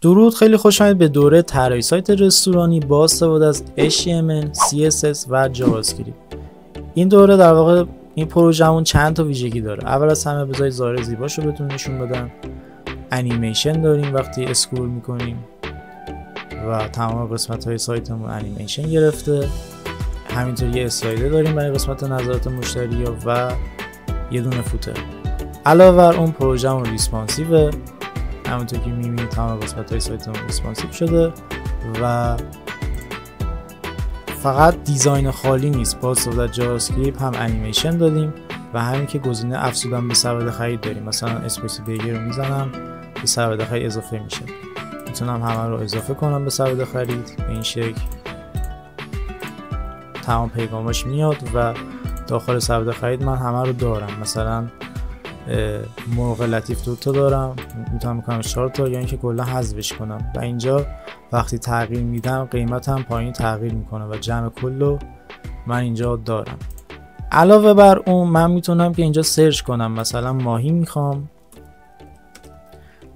درود، خیلی خوش آمدید به دوره طراحی سایت رستورانی با استفاده از HTML، CSS و JavaScript. این دوره در واقع این پروژه‌مون چند تا ویژگی داره. اول از همه بذارید ظاهر زیباشو بهتون نشون بدم. انیمیشن داریم وقتی اسکرول میکنیم و تمام قسمت‌های سایتمون انیمیشن گرفته. همینطور یه اسلایدر داریم برای قسمت نظرات مشتری‌ها و یه دونه فوتر. علاوه بر اون پروژه‌مون ریسپانسیو، همونطور که می‌بینید تمام قسمت‌های سایتمون ریسپانسیو شده و فقط دیزاین خالی نیست. با استفاده از جاوا اسکریپت هم انیمیشن دادیم و همین که گزینه افزودن به سبد خرید داریم. مثلا اسپیس دیگه رو میزنم به سبد خرید اضافه میشه. میتونم همه رو اضافه کنم به سبد خرید. به این شکل تمام پیغاماش میاد و داخل سبد خرید من همه رو دارم. مثلا مرغ لطیف 2 تا دارم، میتونم بکنم 4 تا یا اینکه کلا حذفش کنم و اینجا وقتی تغییر میدم قیمتم پایین تغییر میکنه و جمع کلو من اینجا دارم. علاوه بر اون من میتونم که اینجا سرچ کنم، مثلا ماهی میخوام،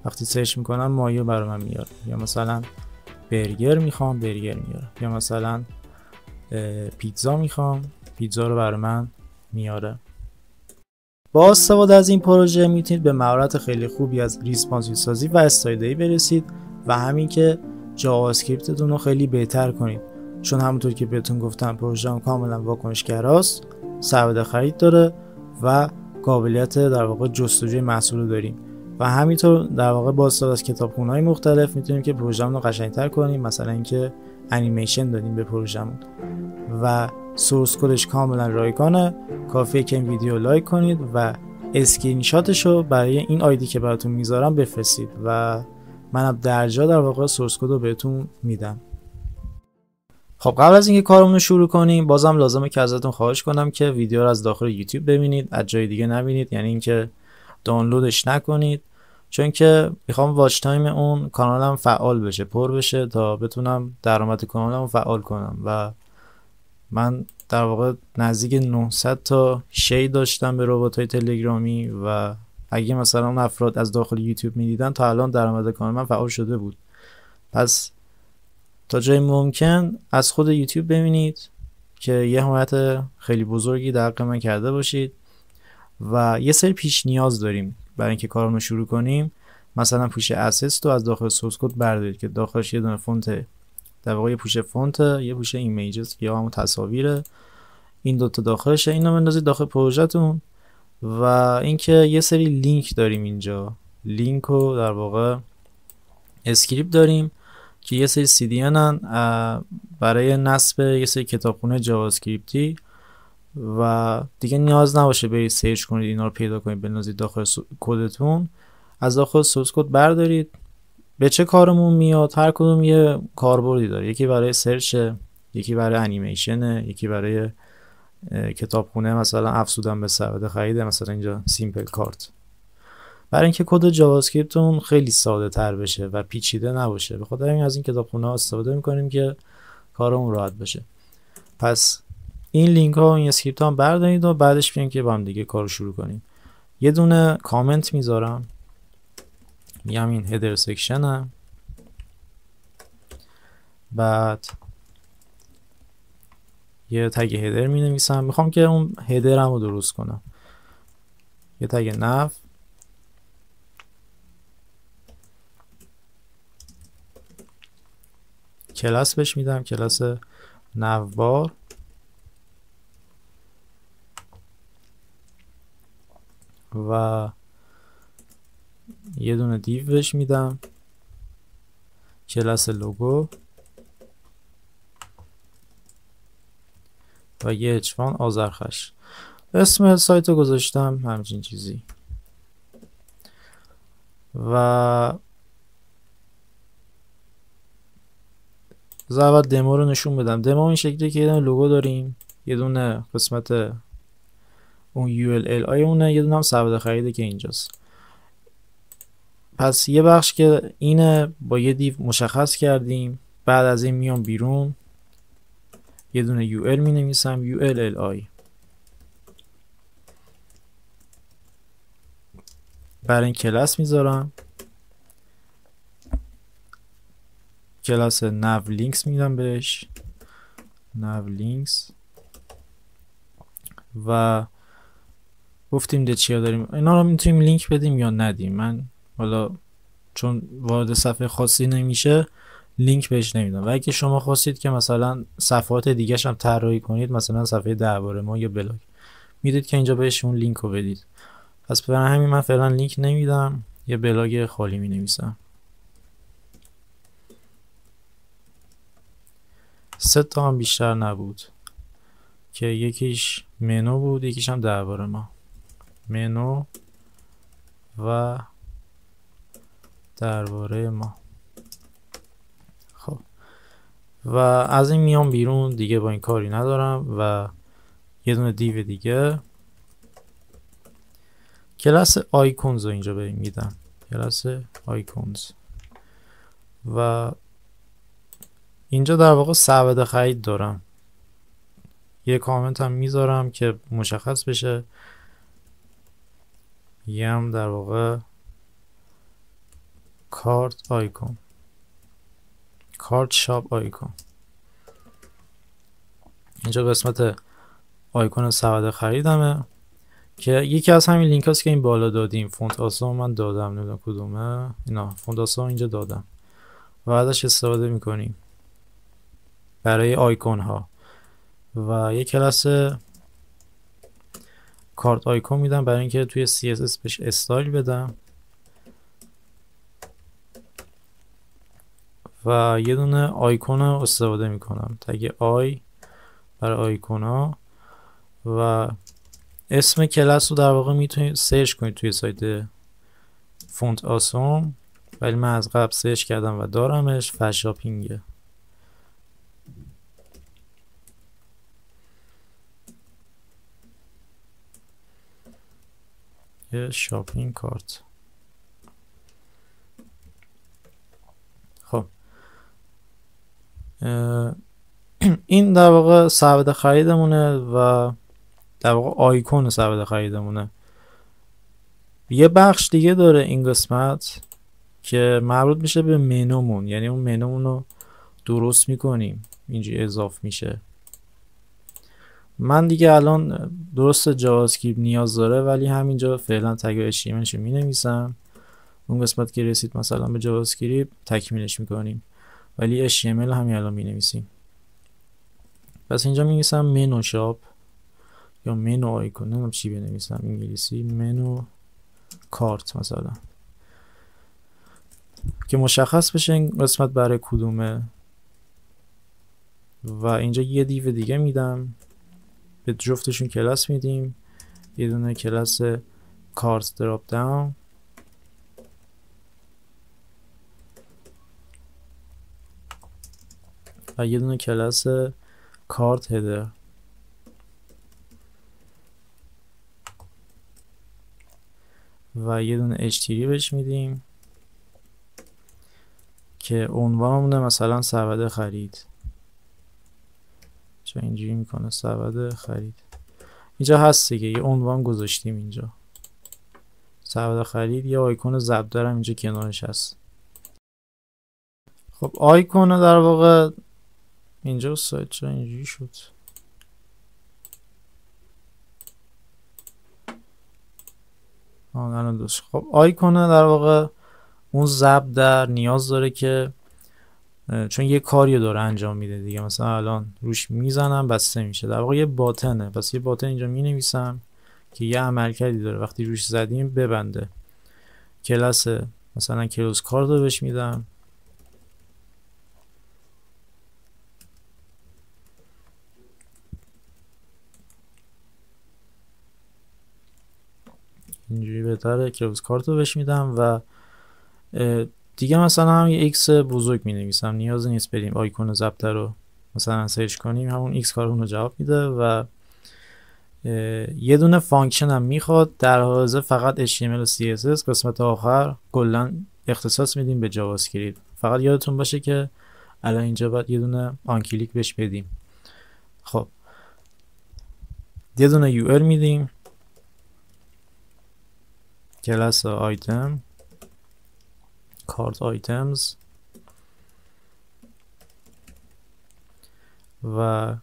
وقتی سرچ میکنم ماهی رو برای من میاره، یا مثلا برگر میخوام، برگر میاره، یا مثلا پیتزا میخوام، پیتزا رو برای من میاره. با استفاده از این پروژه میتونید به مهارت خیلی خوبی از ریسپانسیو سازی و استایلدهی برسید و همین که جاوا اسکریپتتون رو خیلی بهتر کنید، چون همونطور که بهتون گفتم پروژه کاملا واکنشگراست، سبد خرید داره و قابلیت در واقع جستجوی محصول رو داریم و همینطور در واقع با استفاده از کتابخونه‌های مختلف میتونیم که پروژه‌مون رو قشنگ‌تر کنیم. مثلا اینکه انیمیشن دادیم به پروژه‌مون و سورس کدش کاملا رایگانه، کافیه که این ویدیو لایک کنید و اسکرین شاتش رو برای این آیدی که براتون میذارم بفرستید و منم درجا در واقع سورس کد رو بهتون میدم. خب قبل از اینکه کارمون رو شروع کنیم بازم لازمه که ازتون خواهش کنم که ویدیو رو از داخل یوتیوب ببینید، از جای دیگه نبینید، یعنی اینکه دانلودش نکنید، چون که میخوام واچ تایم اون کانالم فعال بشه، پر بشه تا بتونم درآمد کانالمو فعال کنم و من در واقع نزدیک 900 تا شی داشتم به ربات‌های تلگرامی و اگه مثلا اون افراد از داخل یوتیوب میدیدن تا الان درآمد کانال من فعال شده بود. پس تا جای ممکن از خود یوتیوب ببینید که یه حمایت خیلی بزرگی در حق من کرده باشید و یه سری پیش نیاز داریم برای اینکه کارمون رو شروع کنیم. مثلا پوش اسست رو از داخل سورس کد بردارید که داخلش یه دونه فونت، در واقع یه پوش فونت، یه پوش ایمیجز یا همون تصاویره، این دوتا داخلشه، اینو بندازید داخل پروژهتون. و اینکه یه سری لینک داریم اینجا، لینک رو در واقع اسکریپت داریم که یه سری CDN هن برای نصب یه سری کتابخونه جاوا اسکریپتی و دیگه نیاز نباشه برید سرچ کنید اینا رو پیدا کنید بندازید داخل کدتون، از داخل سورس کد بردارید. به چه کارمون میاد؟ هر کدوم یه کاربردی داره، یکی برای سرچ، یکی برای انیمیشن، یکی برای کتابخونه مثلا افزودن به سبد خرید، مثلا اینجا سیمپل کارت، برای اینکه کد جاوا اسکریپتتون خیلی ساده تر بشه و پیچیده نباشه. به خاطر همین از این کتابخونه ها استفاده میکنیم که کارمون راحت بشه. پس این لینک ها و این اسکریپت ها هم بردارید و بعدش بیاین که با هم دیگه کارو شروع کنیم. یه دونه کامنت میذارم، میگم این هدر سکشنه، بعد یه تگ هدر می نویسم، میخوام که اون هدرم رو درست کنم، یه تگ نو، کلاس بهش میدم، کلاس نوبار، و یه دونه دیو بهش میدم، کلاس لوگو و یه اچوان آذرخش. اسم سایت رو گذاشتم همچین چیزی و اول دمو رو نشون بدم. دمو این شکلی که یه دونه لوگو داریم، یه دونه قسمت اون ULL اونه، یه دونه هم سبد خریده که اینجاست. پس یه بخش که اینه با یه دیو مشخص کردیم، بعد از این میام بیرون یه دونه UL می نویسم، ULLI، برای این کلاس میذارم، کلاس nav links میدم بهش nav links و گفتیم ده چیا داریم. اینا رو میتونیم لینک بدیم یا ندیم. من حالا چون وارد صفحه خاصی نمیشه لینک بهش نمیدم و اگه شما خواستید که مثلا صفحات دیگه هم طراحی کنید، مثلا صفحه درباره ما یا بلاگ، میدید که اینجا بهش اون لینک رو بدید. پس برای همین من فعلا لینک نمیدم، یه بلاگ خالی می نویسم. 3 تا هم بیشتر نبود که یکیش منو بود، یکیش هم درباره ما. منو و درباره ما. خب و از این میام بیرون دیگه، با این کاری ندارم و یه دونه دیو دیگه کلاس آیکونز رو اینجا بهم میدم. کلاس آیکونز و اینجا در واقع سبد خرید دارم. یه کامنت هم میذارم که مشخص بشه. یه هم در واقع کارت آیکون، کارت شاپ آیکون. اینجا قسمت آیکون سبد خریدمه که یکی از همین لینک هاست که این بالا دادیم. فونت آسا من دادم، نمیدونم کدومه اینا. فونت آسا اینجا دادم و ازش استفاده میکنیم برای آیکون ها. و یک کلاس کارت آیکون میدم برای اینکه توی CSS بهش استایل بدم و یه دونه آیکون رو استفاده میکنم، تگ آی برای آیکون ها. و اسم کلاس رو در واقع میتونید سرچ کنید توی سایت فونت آسوم، ولی من از قبل سرچ کردم و دارمش. فشاپینگه. یه شاپینگ کارت. خب این در واقع سبد خریدمونه و در واقع آیکون سبد خریدمونه. یه بخش دیگه داره این قسمت که مربوط میشه به منومون، یعنی اون منومون رو درست میکنیم، اینجوری اضافه میشه. من دیگه الان درست جاوا اسکریپت نیاز داره ولی همینجا فعلا تگ HTML می نویسم. اون قسمت که رسید مثلا به جاوا اسکریپت تکمیلش میکنیم، ولی HTML همین الان می نویسیم. پس اینجا می نویسم منو شاپ یا منو آیکون، نمیدونم چی بنویسم انگلیسی، منو کارت مثلا، که مشخص بشه این قسمت برای کدومه. و اینجا یه دیو دیگه میدم، به جفتشون کلاس میدیم. یه دونه کلاس کارت دراپ داون و یه دونه کلاس کارت هدر. و یه دونه HTTP بهش میدیم که عنوانمونه مثلا سبد خرید. چون اینجوری میکنه سبد خرید. اینجا هست دیگه، یه عنوان گذاشتیم اینجا سبد خرید. یه آیکون زبدر هم اینجا کنارش هست. خب آیکون در واقع اینجا سایت چرا اینجوری شد؟ الان دوست. خب آیکون در واقع اون زبدر نیاز داره که چون یه کاری داره انجام میده دیگه، مثلا الان روش میزنم بسته میشه، در واقع یه باتنه. پس یه باتن اینجا می نویسم که یه عملکردی داره، وقتی روش زدیم ببنده. کلاس مثلا کلوز کارت رو بهش میدم. اینجوری بهتره. کلوز کارت رو بهش میدم و دیگه مثلا هم یه X بزرگ می نویسم. نیاز نیست بریم آیکون ضبط رو مثلا سرچ کنیم، همون X کارمون رو جواب میده. و یه دونه فانکشن هم میخواد در حوزه فقط HTML و CSS. قسمت آخر کلا اختصاص میدیم به جاوا اسکریپت. فقط یادتون باشه که الان اینجا باید یه دونه آن کلیک بهش بدیم. خب یه دونه URL میدیم، کلاس آیتم، کارت آیتمز و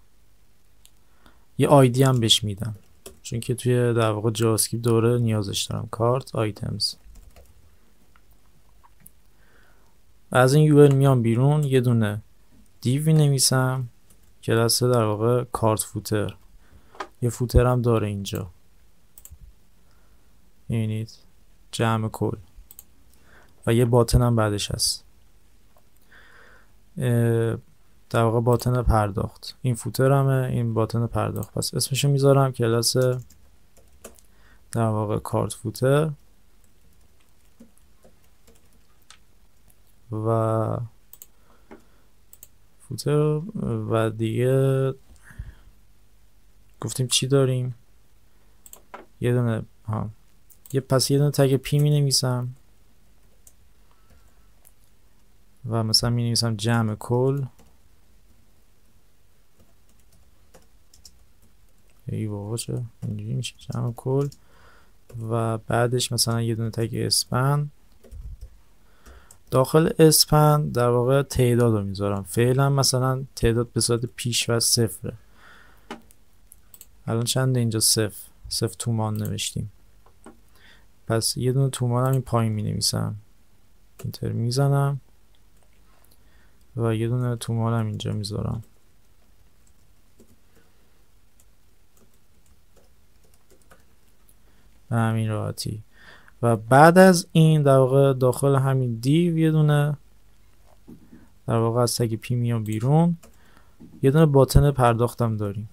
یه آیدی هم بهش میدم، چون که توی در واقع جاوا اسکریپت دوره نیازش دارم. کارت آیتمز. از این یو میام بیرون، یه دونه دیو نویسم کلاس در واقع کارت فوتر. یه فوتر هم داره اینجا، میبینید جمع کل، و یه باتن هم بعدش هست، در واقع باتن پرداخت. این فوتر همه، این باتن پرداخت. پس اسمشو میذارم کلاس در واقع کارت فوتر و فوتر. و دیگه گفتیم چی داریم؟ یه دونه پس یه دونه تگ پی می نویسم و مثلا می نویسم جمع کل. ای بابا چه اینجوری میشه؟ جمع کل. و بعدش مثلا یه دونه تگ اسپن. داخل اسپن در واقع تعداد رو میذارم. فعلا مثلا تعداد به صورت پیش و صفره. الان چنده اینجا؟ صفر تومان نوشتیم. پس یه دونه تومان هم این پایین می نویسم، اینتر میزنم و یه دونه تومان هم اینجا میذارم. به همین راحتی. و بعد از این در واقع داخل همین دیو یه دونه در واقع از تگ پی میام بیرون، یه دونه باتن پرداختم داریم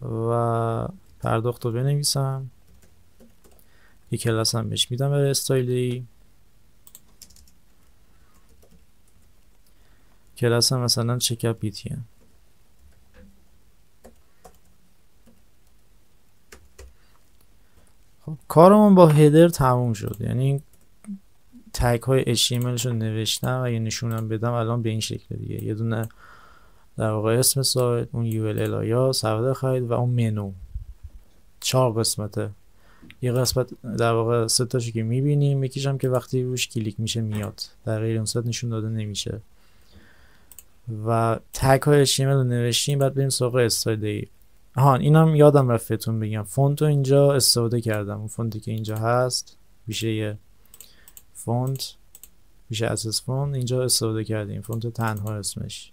و پرداخت رو بنویسم. یه کلاس هم بهش میدم برای استایلی. کلاس هم مثلا چکاپ BTN. خب کارمون با هدر تموم شد، یعنی تگ های HTML رو نوشتم و یه نشونم بدم الان به این شکل دیگه. یه دونه در واقع اسم سایت، اون URL الایاس، سبد خرید و اون منو. 4 قسمته. یه قسمت در واقع 3 تاشو که میبینیم، یکیش هم که وقتی روش کلیک میشه میاد، در غیر اون صورت نشون داده نمیشه. و تگ های HTML رو نوشتیم، بعد بریم سراغ استایل. اینم یادم رفتتون بگم، فونت رو اینجا استفاده کردم. اون فونتی که اینجا هست ویژه فونت، ویژه اساس فونت، اینجا استفاده کردیم. فونت تنها اسمش.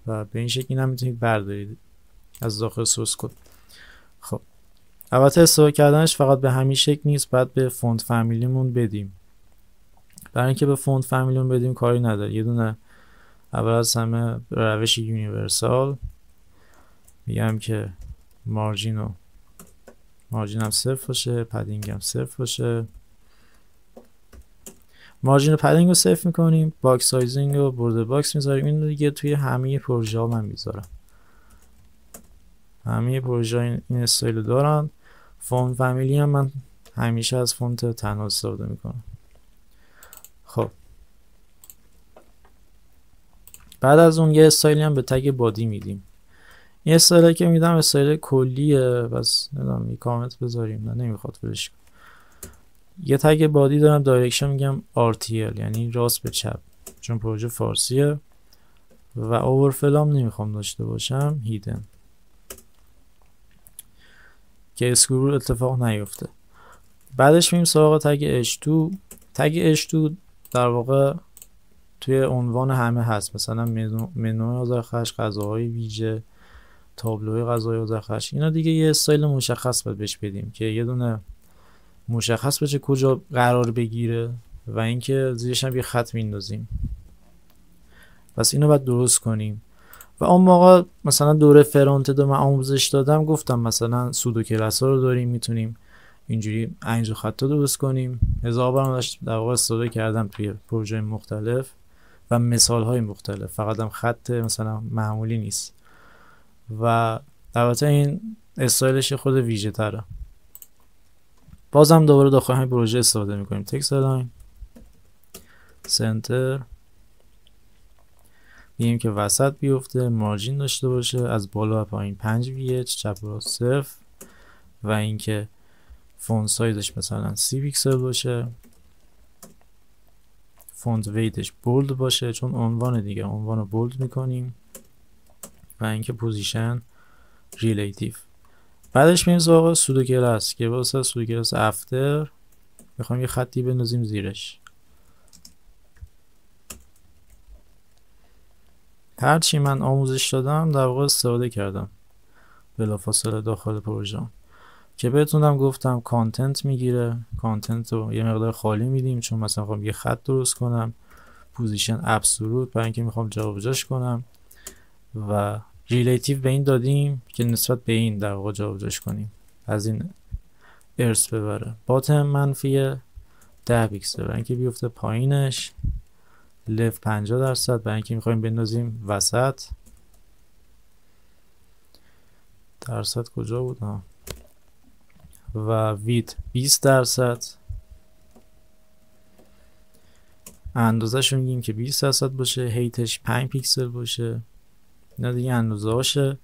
و به این شکل اینم میتونید بردارید از داخل سورس کد. خب البته استفاده کردنش فقط به همین شکل نیست، بعد به فونت فامیلیمون بدیم. برای اینکه به فونت فامیلیمون بدیم کاری نداره. یه دونه اول از همه روش یونیورسال میگم که مارجین هم 0 باشه، پدینگ هم 0 باشه. مارجین و پدینگ رو 0 میکنیم، باکس سایزینگ و بورد باکس میذاریم. این دیگه توی همه پروژه ها من میذارم. همه پروژه ها این استایل دارن. فونت فامیلی هم من همیشه از فونت تنها استفاده میکنم. خب بعد از اون یه استایلی هم به تگ بادی میدیم. این استایلی که میدم استایل کلیه، بس نمیدونم یه کامنت بذاریم. نه نمیخواد ولش کن. یه تگ بادی دارم، دایرکشن میگم RTL، یعنی راست به چپ، چون پروژه فارسیه. و اوورفلو هم نمیخوام داشته باشم، هیدن، که اسکرول اتفاق نیفته. بعدش میریم سراغ تگ H2. تگ H2 در واقع توی عنوان همه هست، مثلا منو آذرخش، غذاهای ویژه، تابلوی غذای آذرخش. اینا دیگه یه استایل مشخص باید بهش بدیم که یه دونه مشخص بشه کجا قرار بگیره و اینکه زیرش هم یه خط میندازیم. پس اینو باید درست کنیم. و اون موقع مثلا دوره فرانت دو من آموزش دادم، گفتم مثلا سودو کلاس ها رو داریم، میتونیم اینجوری اینج و خطا درست کنیم. هزار بار در واقع استفاده کردم توی پروژه مختلف و مثال های مختلف، فقط هم خط مثلا معمولی نیست. و البته این استایلش خود ویژه تره. بازم دوباره داخل همین پروژه استفاده میکنیم. تکست الاین، سنتر، میگیم که وسط بیفته، مارجین داشته باشه، از بالا و پایین 5 VH، چپ و راست 0، و اینکه فونت سایزش مثلا 30 پیکسل باشه. فونت ویتش بولد باشه، چون عنوان دیگه، عنوان رو بولد میکنیم. و اینکه پوزیشن ریلیتیو. بعدش میریم سراغ سودو کلاس که واسه سودو کلاس افتر میخوایم یه خطی بندازیم زیرش. هرچی من آموزش دادم در واقع استفاده کردم بلافاصله داخل پروژه، که بهتونم گفتم کانتنت میگیره. کانتنت رو یه مقدار خالی میدیم چون مثلا میخوام یه خط درست کنم. پوزیشن ابسولوت برای اینکه میخوام جابجاش کنم. و ریلیتیو به این دادیم که نسبت به این در واقع جابجاش کنیم، از این ارث ببره. باتم منفی 10 پیکسل برای اینکه بیفته پایینش. لفت 50% برای اینکه میخوایم بندازیم وسط. درصد کجا بود؟ و وید 20%. اندازه‌شو میگیم که 20% باشه. هیتش 5 پیکسل باشه. اینا دیگه اندازه هاشه،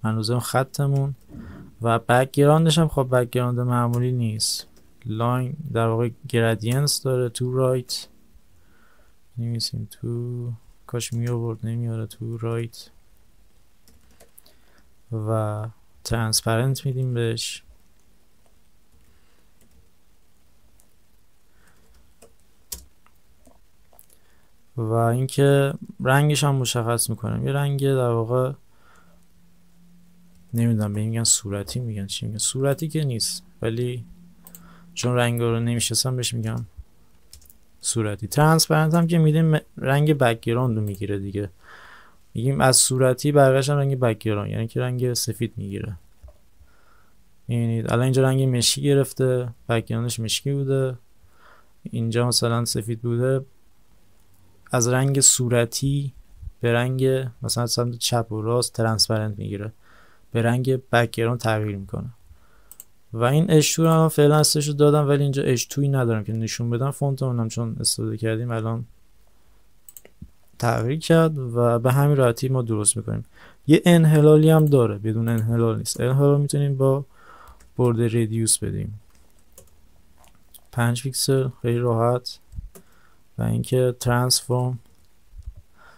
اندازه خطمون. و بک‌گراندش هم خب بک‌گراند معمولی نیست. لاین در واقع گرادینس داره. تو رایت نمیسیم، تو کاش می آورد نمیاره. تو رایت و ترانسپرنت میدیم بهش. و اینکه رنگش هم مشخص میکنم. یه رنگ در واقع نمیدونم به میگن صورتی، میگن چی میگن، صورتی که نیست ولی چون رنگ رو نمیشناسم بهش میگم صورتی. ترانسپرنت هم که میدیم رنگ بک‌گراند رو میگیره دیگه. میگیم از صورتی بقیه‌اش هم رنگ بک‌گراند، یعنی که رنگ سفید میگیره. میبینید الان اینجا رنگ مشکی گرفته، بک‌گراندش مشکی بوده، اینجا مثلا سفید بوده. از رنگ صورتی به رنگ مثلا سمت چپ و راست ترانسپرنت میگیره، به رنگ بک‌گراند تغییر میکنه. و این H2 رو فعلا استشو دادم ولی اینجا H2 ندارم که نشون بدم فونت اونم، چون استفاده کردیم الان تغییر کرد و به همین راحتی ما درست میکنیم. یه انحلالی هم داره، بدون انحلال نیست. انحلال میتونیم با برد ریدیوس بدیم 5 پیکسل خیلی راحت. و اینکه ترانسفورم،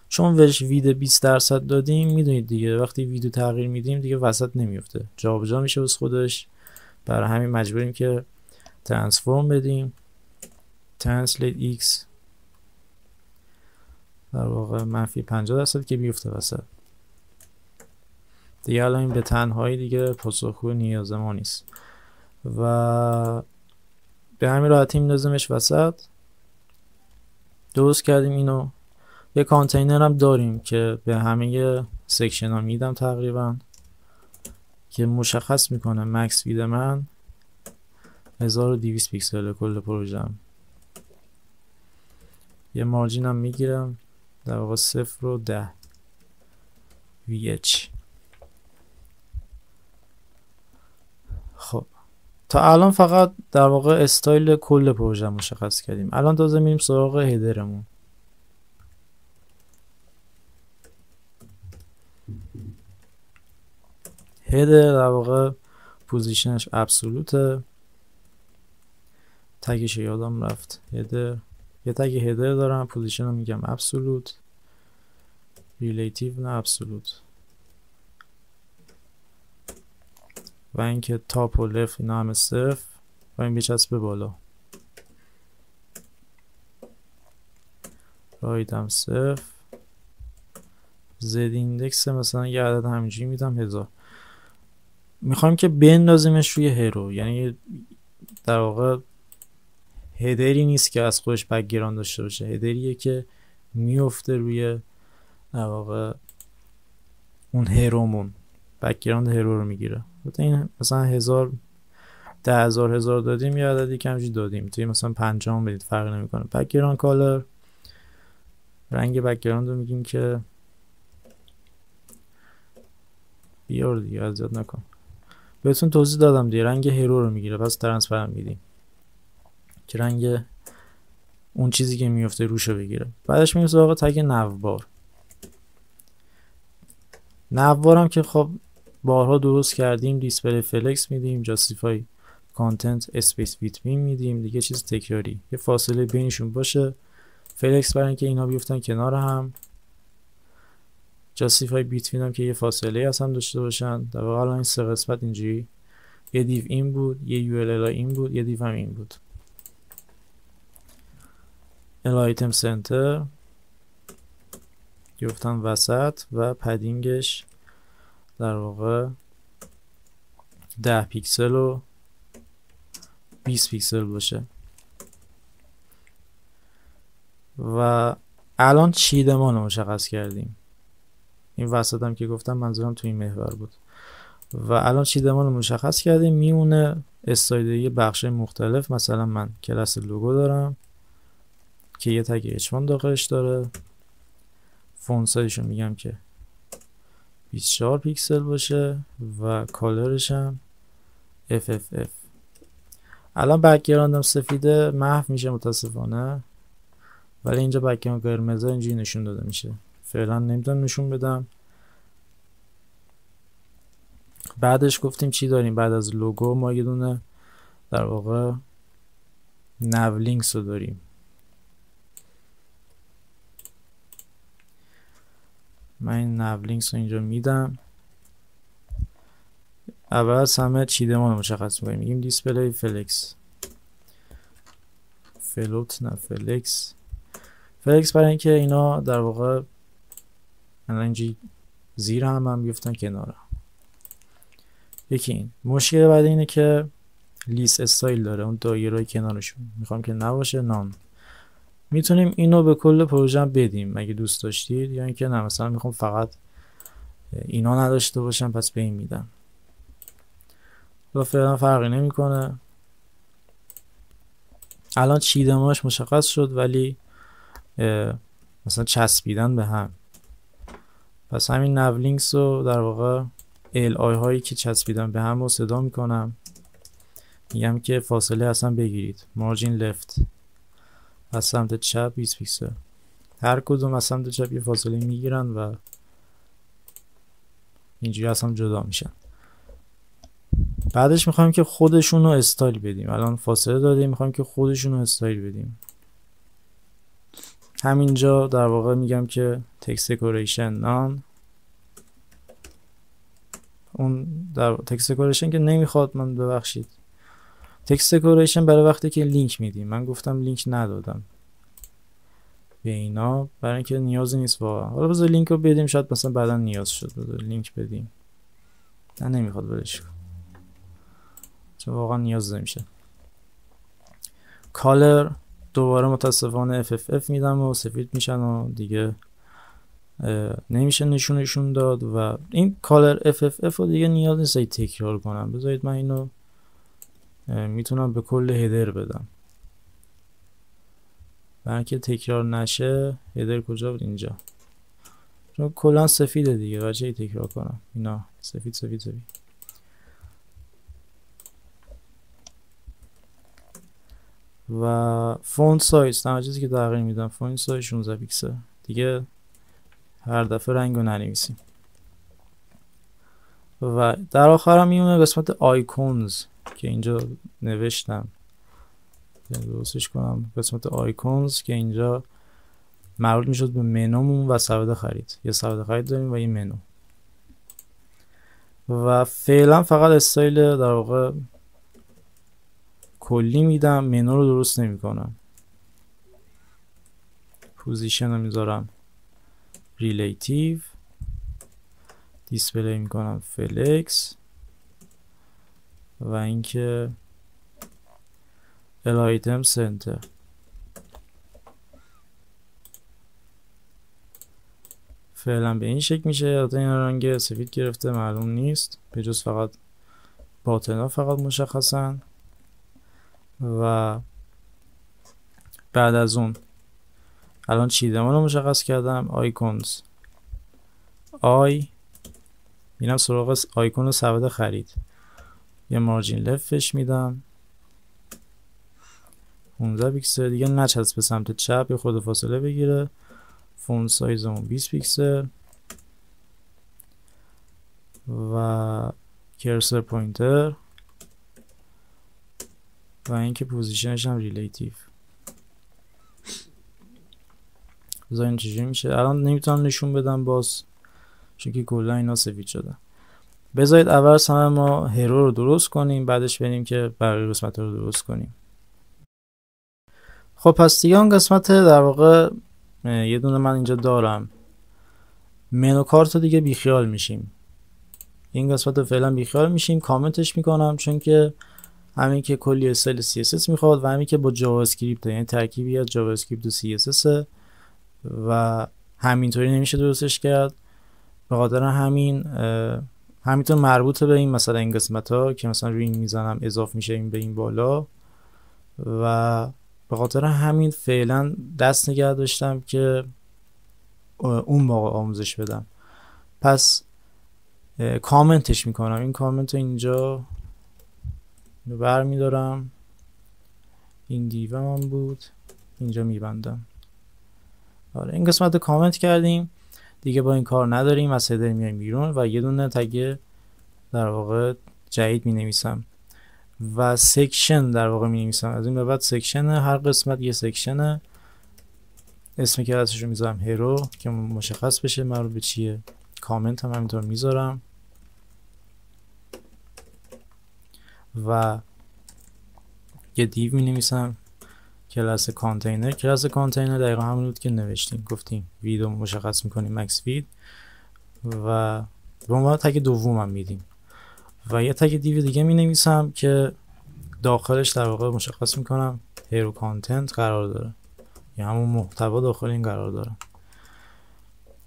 چون وش وید 20% دادیم میدونید دیگه وقتی ویدو تغییر میدیم دیگه وسط نمیفته، جابجا میشه از خودش. برای همین مجبوریم که ترانسفورم بدیم. ترنسلیت x در واقع منفی 50% که بیفته وسط. دیگه الان این به تنهایی دیگه پاسخگو نیاز ما نیست و به همین راحتی میندازیمش وسط. درست کردیم اینو. یه کانتینر هم داریم که به همه سکشن ها میدم تقریبا، که مشخص میکنه مکس وید من 1200 پیکسل کل پروژم. یه مارجین هم میگیرم در واقع 0 و 10 VH. خب تا الان فقط در واقع استایل کل پروژه مشخص کردیم. الان تازه میریم سراغ هیدرمون. هیدر در واقع پوزیشنش ابسولوته. تگش یادم رفت. هیدر یه تگ هیدر دارم، پوزیشن رو میگم ابسولوت، ریلیتیو نه ابسولوت. و اینکه تاپ و لفت اینا همه صفر و این بچسبه بالا. رایت هم صفر. زد ایندکس مثلا یه عدد همینجوری میدم 1000. میخوایم که بندازیمش روی هرو، یعنی در واقع هدری نیست که از خودش بک‌گراند داشته باشه، هدریه که میفته روی در واقع اون هرومون، بک‌گراند هرو رو میگیره. این مثلا 1000 10,000 دادیم، یه عددی که همینجوری دادیم، توی مثلا 50 بدید فرق نمیکنه. بک‌گراند کالر، رنگ بک‌گراند رو میگیم که بیار دیگه اذیت نکن، بهتون توضیح دادم دیگه، رنگ هرو رو میگیره. پس ترانسپرنت میدیم که رنگ اون چیزی که میفته روشو بگیره. بعدش میریم سراغ تگ نوبار. نوبارم که خب بارها درست کردیم، دیسپلی فلکس میدیم، جاستیفای کانتنت اسپیس بیتوین میدیم، دیگه چیز تکراری، یه فاصله بینشون باشه فلکس برای اینکه اینا بیفتن کنار هم. جاستیفای بیتوین هم که یه فاصله از هم داشته باشن. در واقع الان این سه قسمت اینجوری، یه دیو این بود، یه یو ال ال این بود، یه دیو هم این بود. ال آیتم سنتر گفتن وسط و پدینگش در واقع 10 پیکسل و 20 پیکسل باشه. و الان چیدمان رو مشخص کردیم. این وسط هم که گفتم منظورم تو این محور بود. و الان چیدمان رو مشخص کردیم. میمونه استایل بخش مختلف. مثلا من کلاس لوگو دارم که یه تگ H1 داخلش داره. فونت سایزشو میگم که 24 پیکسل باشه و کالرش هم FFF. الان بک‌گراندم سفیده محو میشه متاسفانه، ولی اینجا بک‌گراند قرمز اینجوری نشون داده میشه. فعلا نمیتونم نشون بدم. بعدش گفتیم چی داریم؟ بعد از لوگو ما یه دونه در واقع ناولینکس رو داریم. من این ناولینکس رو اینجا میدم. اول از همه چیدمان رو مشخص میکنیم. میگیم دیسپلی فلکس، فلوت نه فلکس. فلکس برای اینکه اینا در واقع اینجا زیر هم بیفتن کنار. یکی این. مشکل بعد اینه که لیست استایل داره، اون دایرهای کنارشون میخوام که نباشه نان. میتونیم اینو به کل پروژه بدیم اگه دوست داشتید، یا اینکه نه مثلا میخوام فقط اینا نداشته باشم پس به این میدم. و فعلا فرقی نمیکنه. الان چیدماش مشخص شد، ولی مثلا چسبیدن به هم. پس همین ناولینکس رو در واقع ال آی هایی که چسبیدن به هم رو صدا میکنم. میگم که فاصله اصلا بگیرید. مارجین لفت از سمت چپ 20 پیکسل. هر کدوم از سمت چپ یه فاصله میگیرن و اینجوری اصلا جدا میشن. بعدش میخوایم که خودشون رو استایل بدیم. الان فاصله دادیم، میخوایم که خودشون رو استایل بدیم. همینجا در واقع میگم که تکست دکوریشن نان. اون در تکست دکوریشن که نمیخواد، من ببخشید. تکست دکوریشن برای وقتی که لینک میدیم. من گفتم لینک ندادم به اینا برای اینکه نیازی نیست واقعا. حالا بذار لینک رو بدیم، شاید مثلا بعدا نیاز شد بذار لینک بدیم. نه نمیخواد ولش کن، چون واقعا نیاز نمیشه. کالر دوباره متاسفانه FFF میدم و سفید میشن و دیگه نمیشه نشونشون داد. و این کالر FFF رو دیگه نیاز نیست تکرار کنم. بذارید من اینو میتونم به کل هدر بدم برای اینکه تکرار نشه. هدر کجا بود؟ اینجا. چون کلا سفیده دیگه، بچه تکرار کنم. اینا سفید سفید سفید. و فونت سایز تنها چیزی که تغییر میدم فونت سایز 16 پیکسل. دیگه هر دفعه رنگو ننویسیم. و در آخر هم میمونه قسمت آیکونز که اینجا نوشتم. درستش کنم. قسمت آیکونز که اینجا مربوط میشد به منومون و سبد خرید. یه سبد خرید داریم و یه منو. و فعلا فقط استایل در واقع کلی میدم، منو رو درست نمی کنم. پوزیشن رو میذارم ریلیتیو. دیسپلی میکنم فلکس. و اینکه ال آیتم سنتر. فعلا به این شکل میشه. البته این رنگ سفید گرفته معلوم نیست، به جز فقط باطنا فقط مشخصن. و بعد از اون الان چیدمان رو مشخص کردم. آیکونز میرم سراغ آیکون سبد خرید. یه مارجین لفتش میدم 15 پیکسل. دیگه نچسب به سمت چپ، یه خود فاصله بگیره. فونت سایزمون 20 پیکسل. و کرسر پوینتر. و اینکه پوزیشنش هم ریلیتیو. بذارین چجوری میشه. الان نمیتونم نشون بدم باز چون که کلا اینا سفید شده. بذارید اول هم ما هرو رو درست کنیم، بعدش بریم که بقیه قسمت رو درست کنیم. خب پس دیگه اون قسمت در واقع یه دونه من اینجا دارم، منو کارت رو دیگه بیخیال میشیم. این قسمت رو فعلا بیخیال میشیم، کامنتش میکنم چون که همین که کلی استایل CSS میخواد و همین که با جاوا اسکریپت، یعنی ترکیبی از جاوا اسکریپت و CSS و همینطوری نمیشه درستش کرد. به خاطر همینطور مربوطه به این مثلا این قسمت ها که مثلا روی این میزنم اضافه میشه این به این بالا و به خاطر همین فعلا دست نگه داشتم که اون موقع آموزش بدم. پس کامنتش میکنم، این کامنت رو اینجا برمیدارم، این دیوه من بود اینجا میبندم. آره این قسمت رو کامنت کردیم دیگه، با این کار نداریم. از هدر میایم بیرون و یه دونه تگ در واقع جدید می نویسم و سکشن در واقع می نویسم. از این به بعد سکشن، هر قسمت یه سکشنه. اسم کلاسش رو میذارم هرو که مشخص بشه مربوط به چیه. کامنت هم همینطور میذارم و یه دیو می نویسم کلاس کانتینر. کلاس کانتینر دقیقا همون بود که نوشتیم، گفتیم ویدو مشخص میکنیم مکس وید و به عنوان تگ دومم میدیم و یه تگ دیو دیگه می نویسم که داخلش در واقع مشخص میکنم هرو کانتنت قرار داره، یعنی همون محتوا داخل این قرار داره.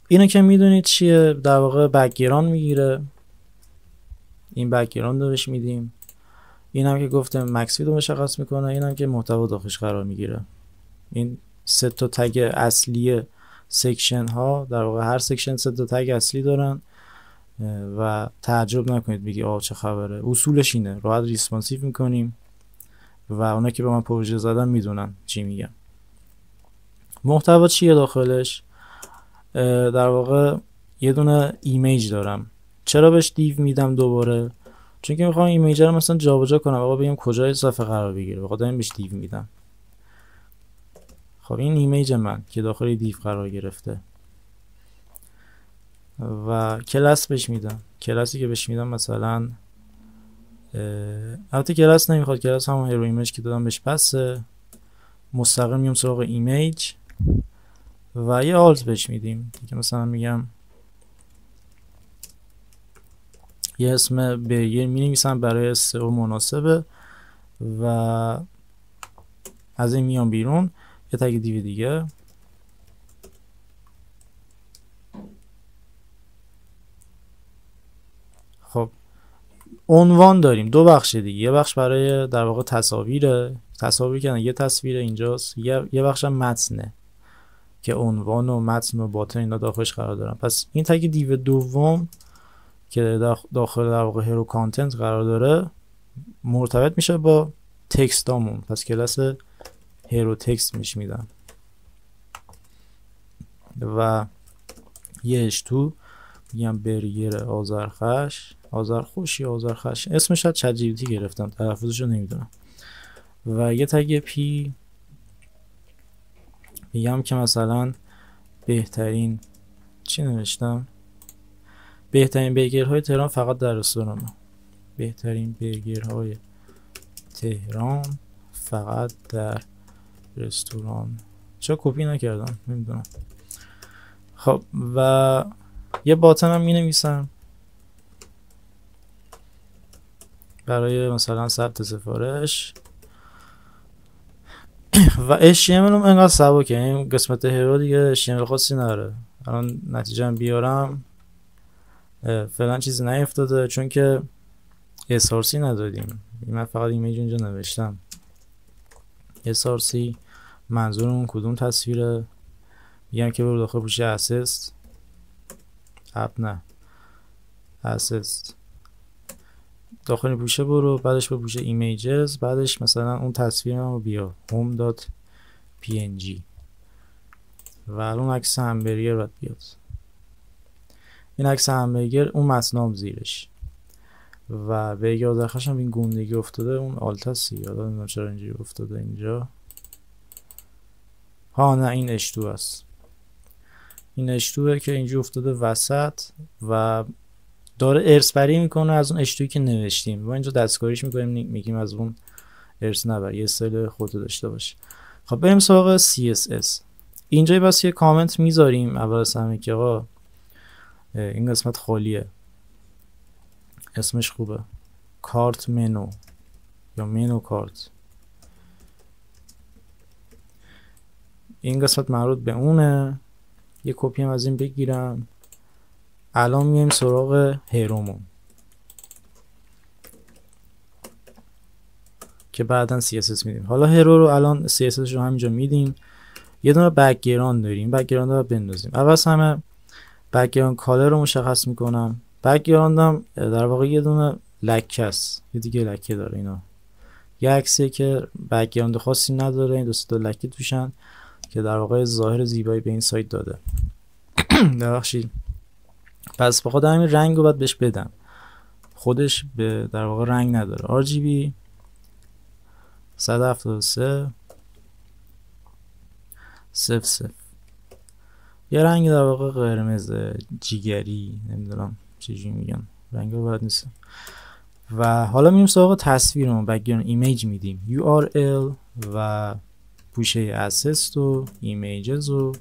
اینو که میدونید چیه، در واقع بک‌گراند میگیره، این بک‌گراند رو بهش میدیم. این هم که گفتم مکس وید رو مشخص میکنه، این هم که محتوا داخلش قرار میگیره. این سه تا تگ اصلی سکشن ها، در واقع هر سکشن سه تا تگ اصلی دارن و تعجب نکنید بگی آه چه خبره. اصولش اینه، راحت ریسپانسیو میکنیم و اونا که به من پروژه زدن میدونن چی میگم. محتوا چیه داخلش؟ در واقع یه دونه ایمیج دارم. چرا بهش دیو میدم دوباره؟ چون که میخوام ایمیج رو مثلا جابجا کنم، آقا بگم کجای صفحه قرار بگیره، بخاطر این بهش دیو میدم. خب این ایمیج من که داخل دیو قرار گرفته و کلاس بهش میدم. کلاسی که بهش میدم مثلا البته کلاس نمیخواد، کلاس همون هرو ایمیج که دادم بهش بسه. مستقیم میام سراغ ایمیج و یه آلت بهش میدیم که مثلا میگم یه اسم برگر می نویسم برای سئو مناسبه و از این میام بیرون. یه تگ دیو دیگه خب عنوان داریم، دو بخش دیگه. یه بخش برای در واقع تصاویر که یه تصویر اینجاست، یه بخش هم متنه که عنوان و متن و باتن اینا داخلش قرار دارن. پس این تگ دیو دوم که داخل در واقع هرو کانتنت قرار داره مرتبط میشه با تکستامون. پس کلاس هرو تکست میش میدم و یه اشتو میگم برگر آذرخوش یا آذرخش، اسمش از چت جی پی تی گرفتم، تلفظش رو نمیدونم. و یه تگ پی میگم که مثلا بهترین چی نوشتم، بهترین برگرهای تهران فقط در رستوران. بهترین برگرهای تهران فقط در رستوران. چرا کپی نکردم نمیدونم. خب و یه باتن هم می نویسم برای مثلا ثبت سفارش و HTML هم انقدر سبکه. این قسمت هرو دیگه HTML خاصی نداره. الان نتیجه هم بیارم فعلا چیزی نیفتاده چون که SRC ندادیم. من فقط ایمیج اینجا نوشتم. SRC منظور اون کدوم تصویره؟ میگم که برو داخل پوشه اسست اسست داخل پوشه برو، بعدش به پوشه ایمیجز، بعدش مثلا اون تصویر رو بیا home.png و الان عکس همبرگر باید بیاد. این عکس همبرگر اون متنام زیرش و به یادخش هم این گندگی افتاده، اون آلتاسی یادم نمیدونم چرا اینجوری افتاده اینجا. ها نه این اشتو است. این H2 که اینجا افتاده وسط و داره ارث بری میکنه از اون H2 که نوشتیم. ما اینجا دستکاریش میکنیم، میگیم از اون ارث نبر، یه استایل خودت داشته باشه. خب بریم سراغ CSS. اینجا بس یه کامنت میذاریم اول از همه که آقا این قسمت خالیه، اسمش خوبه، کارت منو یا منو کارت، این قسمت مربوط به اونه. یه کپی هم از این بگیرم. الان میایم سراغ هرومون که بعداً CSS میدیم. حالا هرو رو الان CSS رو همینجا میدیم. یه دونه بک‌گراند داریم، بک‌گراند رو بندازیم. اول همه بک‌گراند کالر رو مشخص میکنم. بک‌گراند هم در واقع یه دونه لکه است، یه دیگه لکه داره. اینا یه عکسیه که بک‌گراند خاصی نداره، این دو لکه توشن که در واقع ظاهر زیبایی به این سایت داده. ببخشید. پس بخاطر همین رنگ رو باید بهش بدم، خودش به در واقع رنگ نداره. RGB 173 00 یه رنگ در واقع قرمز جیگری، نمیدونم چجوری میگن، رنگ رو باید نیست. و حالا میریم سراغ تصویرمون، بک‌گراند ایمیج میدیم URL و پوشه اسست و ایمیجز و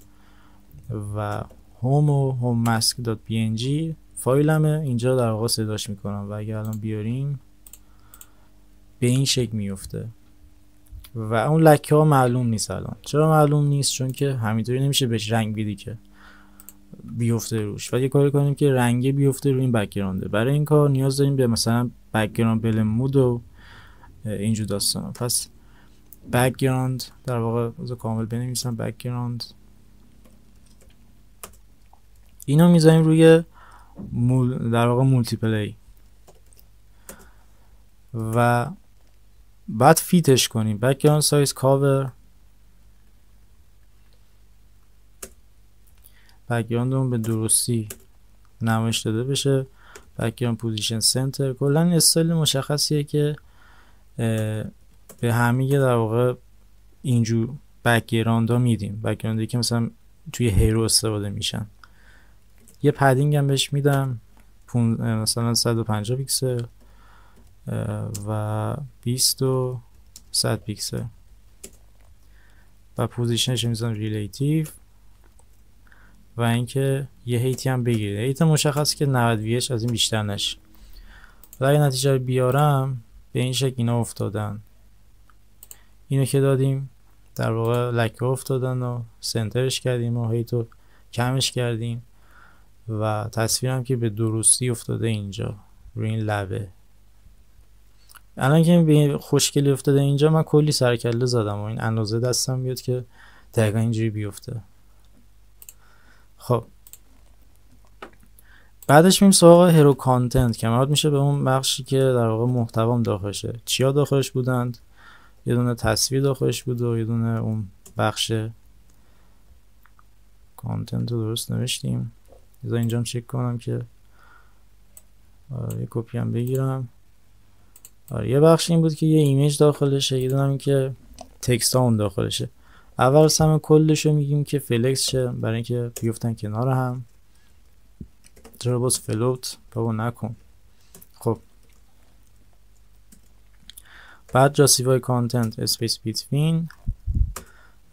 هوم و هوم ماسک دات png فایلمه. اینجا در واقع صداش میکنم و اگه الان بیاریم به این شکل میفته و اون لکه ها معلوم نیست. الان چرا معلوم نیست؟ چون که همینطوری نمیشه بهش رنگ بدی که بیفته روش و یه کاری کنیم که رنگی بیفته روی این بک‌گراند. برای این کار نیاز داریم به مثلا بک‌گراند بل مود و اینجور داستانا. پس بک‌گراند در واقع بذار کامل بنویسم، بک‌گراند اینو میذاریم روی در واقع مولتی پلی و بعد فیتش کنیم. بک‌گراند سایز کاور، بک‌گراندمون به درستی نمایش داده بشه. بک‌گراند پوزیشن سنتر، کلا استایل مشخصیه که به همه در واقع اینجور بک‌گراند ها میدیم، بک‌گراندی که مثلا توی هیرو استفاده میشن. یه پدینگ هم بهش میدم مثلا 150 پیکسل و 20 و 100 پیکسل و پوزیشنش میذارم ریلیتیو و اینکه یه هیتی هم بگیره. هیت مشخص که 90 ویش از این بیشتر نشه. و اگه نتیجه رو بیارم به این شکل اینا افتادن. اینو که دادیم در واقع لکه افتادن و سنترش کردیم و هیتو کمش کردیم و تصویرم که به درستی افتاده اینجا روی این لبه. الان که به خوشگلی افتاده اینجا من کلی سرکله زدم و این اندازه دستم بیاد که دقیقا اینجوری بیفته. خب بعدش میریم سراغ هرو کانتنت که مربوط میشه به اون بخشی که در واقع محتوام داخلشه. چیا داخلش بودند؟ یه دونه تصویر داخلش بود و یه دونه اون بخش کانتنت رو درست نوشتیم. بذار اینجا چک کنم که یه کپی هم بگیرم. یه بخش این بود که یه ایمیج داخلشه، یه دونه این که تکست ها اون داخلشه. اول همه کلش رو میگیم که فلکس شه برای اینکه بیفتن کنار هم. چرا باز فلوت بابا نکن. خب بعد جاستیفای کانتنت اسپیس بیتوین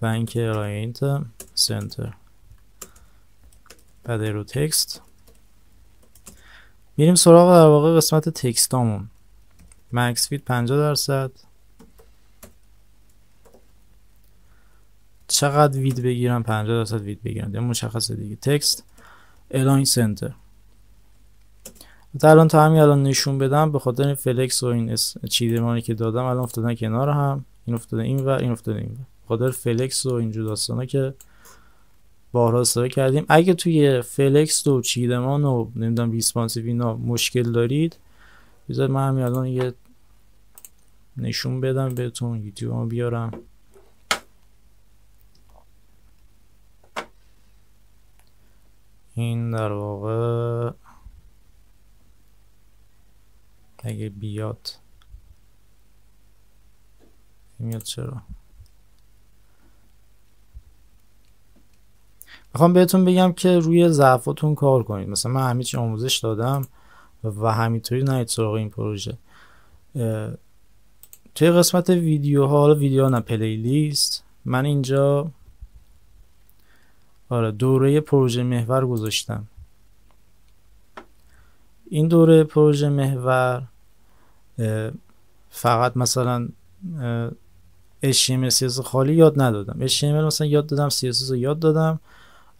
و اینکه راینت سنتر، بعد رو تکست. میریم سراغ در واقع قسمت تکستامون. مکس فیت 50%. چقدر وید بگیرم؟ 50% وید بگیرم، یه مشخصه دیگه. تکست الاین سنتر. الان تا همین الان نشون بدم به خاطر این فلکس و این چیدمانی که دادم الان افتادن کنار هم، این افتاده این و این افتاده این. به خاطر فلکس و اینجور داستانا که بارها استفاده کردیم. اگه توی فلکس و چیدمان و نمیدونم ریسپانسیو اینا مشکل دارید، بذار من همین الان یه نشون بدم بهتون، یوتیوب بیارم. این در واقع اگه بیاد میاد چرا میخوام بهتون بگم که روی ضعفاتون کار کنید. مثلا من همه چی آموزش دادم و همینطوری نرید سراغ این پروژه. توی قسمت ویدیوها، حالا ویدیو نه پلیلیست، من اینجا دوره پروژه محور گذاشتم. این دوره پروژه محور فقط مثلا HTML CSS خالی یاد ندادم. HTML مثلا یاد دادم، CSS رو یاد دادم.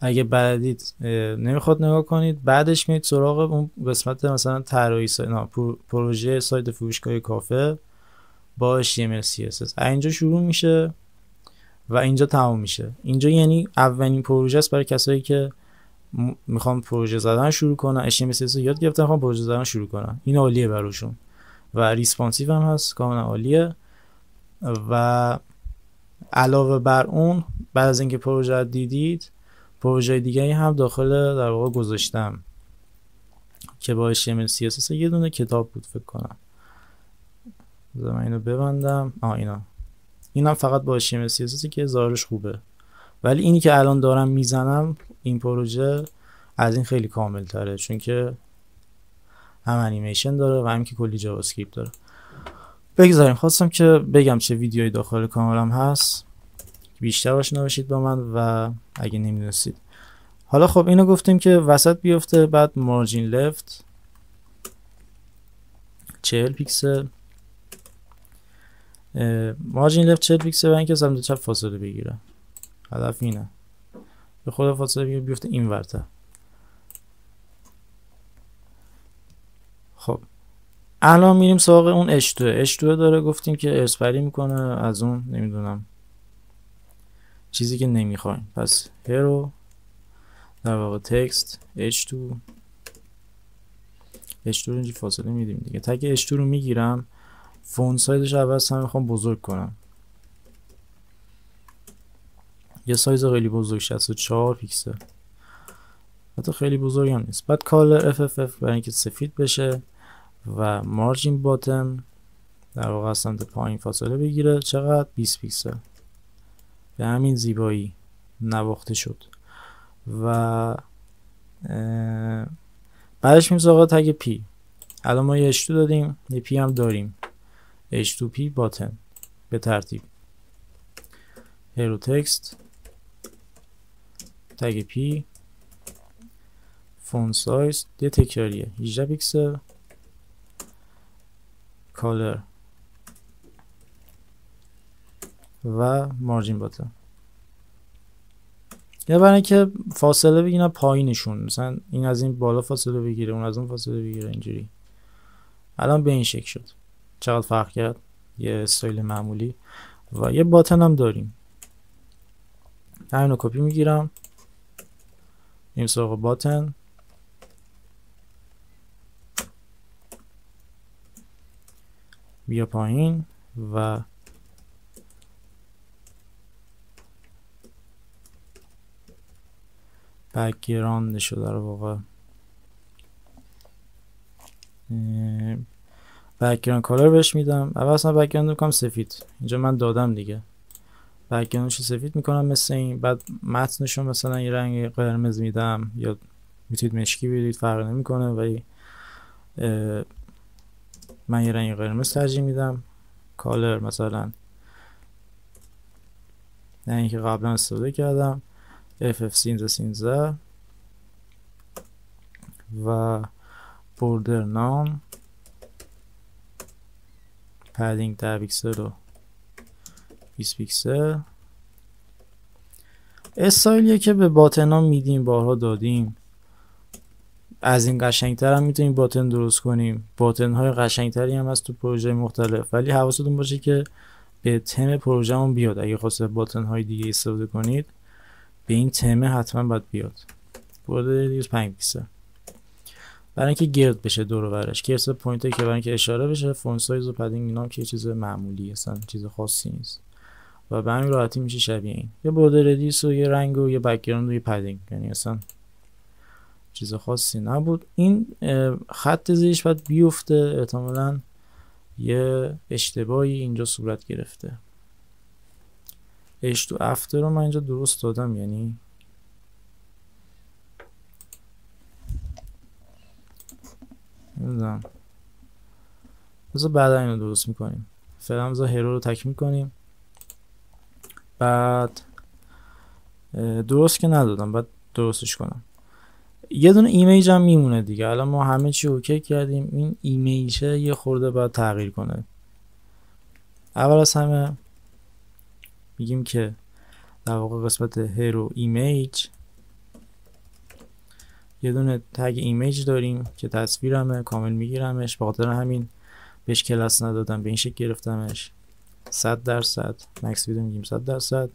اگه بلدید نمیخواد نگاه کنید، بعدش میید سراغ اون قسمت مثلا طراحی پروژه سایت فروشگاه کافه با HTML CSS. اینجا شروع میشه و اینجا تموم میشه. اینجا یعنی اولین پروژه است برای کسایی که میخوام پروژه زدن شروع کنن، HTML CSS یاد گرفتن، میخوام پروژه زدن شروع کنن. این عالیه براشون و ریسپانسیو هم هست، کاملا عالیه. و علاوه بر اون، بعد از اینکه پروژه دیدید، پروژه دیگه هم داخل در واقع گذاشتم که با HTML CSS یه دونه کتاب بود فکر کنم. من اینو ببندم. اینم فقط با HTML CSS که ظاهرش خوبه، ولی اینی که الان دارم میزنم این پروژه از این خیلی کامل تره، چون که هم انیمیشن داره و هم که کلی جاوا اسکریپت داره. بگذاریم. خواستم که بگم چه ویدیوی داخل کانالم هست، بیشتر آشنا بشید با من و اگه نمیدونستید. حالا خب اینو گفتیم که وسط بیفته، بعد مارجین لفت 40 پیکسل، مارجین لفت 40 پیکسل و اینکه سمت چپ فاصله بگیره. هدف اینه به خود فاصله بگیره بیفته این ورته. خب الان میریم سراغ اون H2 داره گفتیم که ارسپری میکنه از اون نمیدونم چیزی که نمیخوایم. پس هرو در واقع تکست H2 رو اینجا فاصله میدیم دیگه. تگ H2 رو میگیرم، فون سایزش عوض هم میخوام بزرگ کنم، یه سایز خیلی بزرگ 64 پیکسل، حتی خیلی بزرگ هم نیست. بعد کالر FFF برای اینکه سفید بشه و مارجین باتم در واقع از سمت پایین فاصله بگیره. چقدر؟ 20 پیکسل. به همین زیبایی نواخته شد. و بعدش میریم سراغ تگ پی. الان ما یه H2 دادیم، یه پی هم داریم، H2P باتن به ترتیب. هرو تکست تگ پی، فون سایز یه تکراریه 18 پیکسل، کالر و مارجین باتن. یا برای اینکه فاصله بگیرن پایینشون، مثلا این از این بالا فاصله بگیره، اون از اون فاصله بگیره، اینجوری. الان به این شکل شد. چقدر فرق کرد؟ یه استایل معمولی. و یه باتن هم داریم. همینو کپی میگیرم، این سراغ باتن، بیا پایین و بک‌گراندشو در واقع بک‌گراند کالر بهش میدم. اول اصلا بک‌گراند میکنم سفید، اینجا من دادم دیگه. بک‌گراندشو سفید میکنم مثل این. بعد متنشو مثلا یه رنگ قرمز میدم، یا میتونید مشکی بدید، فرق نمیکنه، ولی من یه رنگ قرمز ترجیح میدم. کالر مثلا نه اینکه قبلا استفاده کردم، FF13 و بوردر نام، پدینگ 10 پیکسل و 20 پیکسل. استایلیه که به باتن ها میدیم، بارها دادیم. از این قشنگتر هم میتونیم باتن درست کنیم. باتن های قشنگتری هم هست تو پروژه مختلف، ولی حواستون باشه که به تم پروژه هم بیاد. اگه خواسته باتن های دیگه استفاده کنید، به این تم حتما باید بیاد. بورد 5 پیکسل برای اینکه گرد بشه دور و برش، گرد پوینتر که برای اینکه اشاره بشه. فون سایز و پدینگ اینا که چیز معمولی هستن، چیز خاصی نیست و به همین راحتی میشه شبیه این. یه بورد ردیس و یه رنگ و یه بک‌گراند و یه پدینگ، یعنی اصلا چیز خاصی نبود. این خط زیرش باید بیفته، احتمالاً یه اشتباهی اینجا صورت گرفته. H2 after رو من اینجا درست دادم، یعنی نمیدونم، بذار بعدا اینو درست میکنیم. فعلا بذار هرو رو تکمیل کنیم. بعد درست که ندادم، بعد درستش کنم. یه دونه ایمیج هم میمونه دیگه. الان ما همه چی اوکی کردیم، این ایمیجه یه خورده باید تغییر کنه. اول از همه میگیم که در واقع قسمت هرو ایمیج یه دونه تگ ایمیج داریم که تصویرمه، کامل میگیرمش، به خاطر همین بهش کلاس ندادم، به این شکل گرفتمش. 100% مکس ویدو میگیم 100%،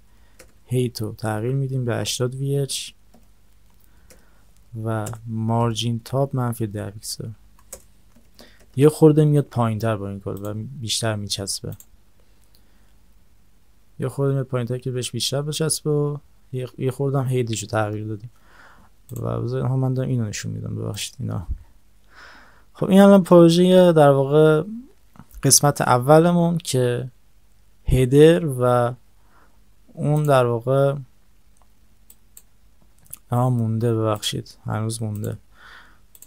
هیتو تغییر میدیم به 80 VH و مارجین تاپ منفی 10 پیکسل. یه خورده میاد پایین تر با این کار و بیشتر میچسبه. یه خورده میاد پایین تر که بهش بیشتر بچسبه و یه خورده هم هیتشو تغییر دادیم و بذارید ها من دارم اینو نشون میدم، ببخشید اینا. خب این الان پروژه در واقع قسمت اولمون که هیدر و اون در واقع مونده، ببخشید هنوز مونده،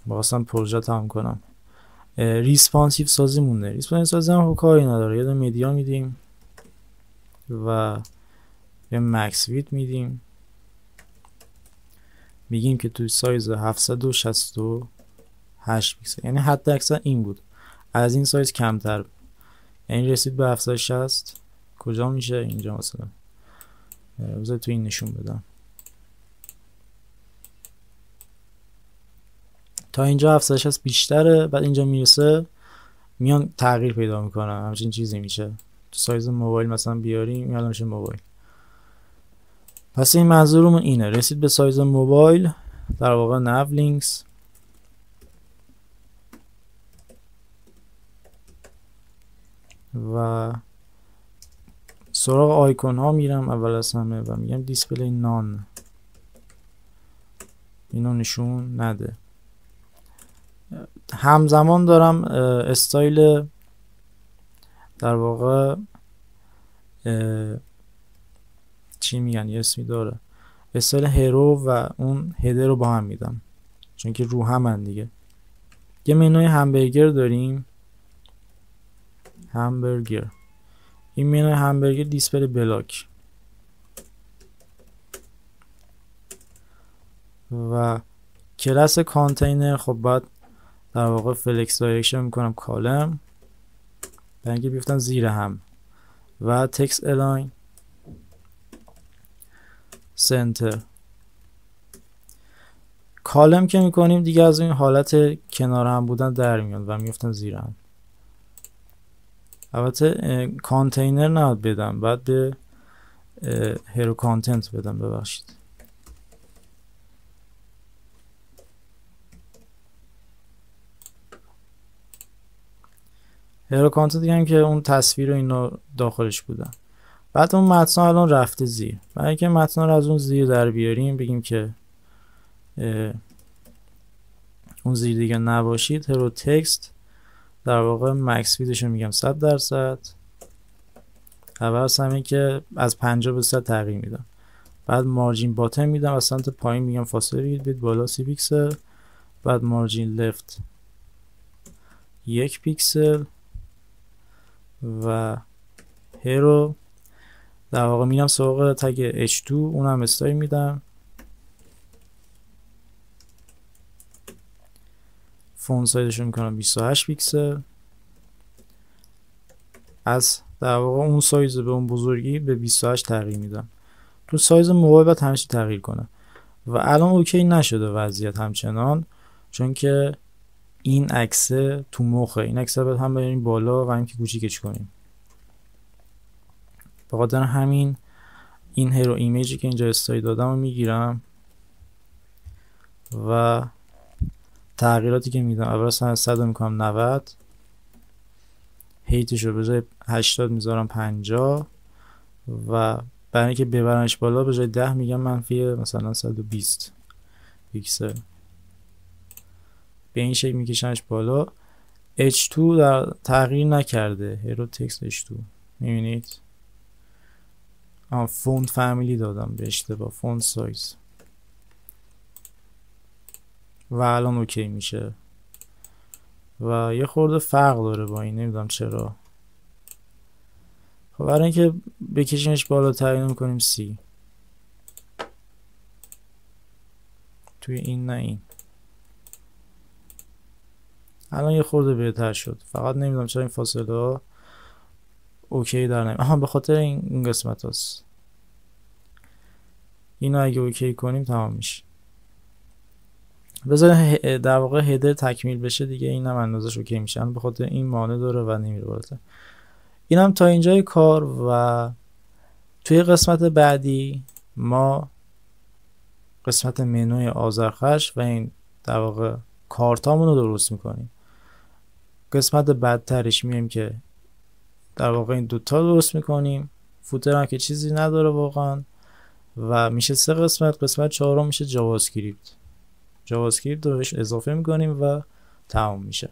می‌خواستم پروژه تمام کنم. ریسپانسیو سازی مونده. ریسپانسیو سازی هم کاری نداره، یه دونه مدیا میدیم و یه مکس ویت میدیم، میگیم که توی سایز 768 پیکسل، یعنی حد اکثر این بود، از این سایز کمتر، یعنی رسید به 760. کجا میشه؟ اینجا مثلا بذار تو این نشون بدم. تا اینجا 760 بیشتره، بعد اینجا میرسه میان تغییر پیدا میکنن، همچین چیزی میشه. تو سایز موبایل مثلا بیاریم میاد میشه موبایل. پس این منظورمون اینه، رسید به سایز موبایل در واقع ناو لینکس و سراغ آیکون ها میرم اول از همه و میگم دیسپلی نان، اینو نشون نده. همزمان دارم استایل در واقع چی میگن، یه اسمی داره، استایل هرو و اون هدر رو با هم میدم چون که رو همن دیگه. یه منوی همبرگر داریم، همبرگر. این منوی همبرگر دیسپلی بلاک و کلاس کانتینر. خب بعد در واقع فلکس دایرکشن میکنم کالم، برای بیفتن زیر هم، و تکست الاین سنتر. کالم که میکنیم دیگه از این حالت کنار هم بودن در میاد و میفتن زیر هم. البته کانتینر نباید بدم، بعد به هرو کانتنت بدم، ببخشید. هرو کانتنت دیگه که اون تصویر و اینا داخلش بودن. بعد اون متن الان رفته زیر، برای اینکه متن رو از اون زیر در بیاریم بگیم که اون زیر دیگه نباشید، هرو تکست در واقع مکس ویدش رو میگم 100%. اول از همین که از 50 به 100 تغییر میدم. بعد مارجین باتن میدم، از سمت پایین میگم فاصله بگیرید بالا 30 پیکسل. بعد مارجین لفت 1 پیکسل و هرو در واقع میرم سراغ تگ H2، اونم استایل میدم. فون سایزش رو میکنم 28 پیکسل. از در واقع اون سایز به اون بزرگی به 28 تغییر میدم. تو سایز موبایل باید همش تغییر کنه و الان اوکی نشده وضعیت همچنان، چون که این عکسه تو مخه. این عکسه باید هم بریم بالا و هم که کوچیکش کنیم. به خاطر همین این هرو ایمیجی که اینجا استایل دادم رو میگیرم و تغییراتی که میدم اول از 100 میکنم 90، هیتش رو به جای 80 میذارم 50 و برای اینکه ببرنش بالا به جای 10 میگم منفی مثلا 120 پیکسل. به این شکل میکشنش بالا. H2 در تغییر نکرده، هرو تکست H2 میبینید. فونت فامیلی دادم به اشتباه، فونت سایز، و الان اوکی میشه و یه خورده فرق داره با این، نمیدونم چرا. خب برای اینکه بکشیمش بالاتر اینو میکنیم سی. توی این نه این. الان یه خورده بهتر شد، فقط نمیدونم چرا این فاصله ها اوکی در نمید. آها به خاطر این قسمت هست. اینو اگه اوکی کنیم تمام میشه. بذاریم در واقع هدر تکمیل بشه دیگه، اینم اندازش اوکی میشه. به خاطر این مانع داره و نمیره بالاتر. اینم تا اینجای کار. و توی قسمت بعدی ما قسمت منوی آذرخش و این در واقع کارتامون رو درست میکنیم. قسمت بعدترش میایم که در واقع این دوتا درست میکنیم. فوتر هم که چیزی نداره واقعا و میشه 3 قسمت. قسمت 4 میشه جاوا اسکریپت رو بهش اضافه میکنیم و تمام میشه.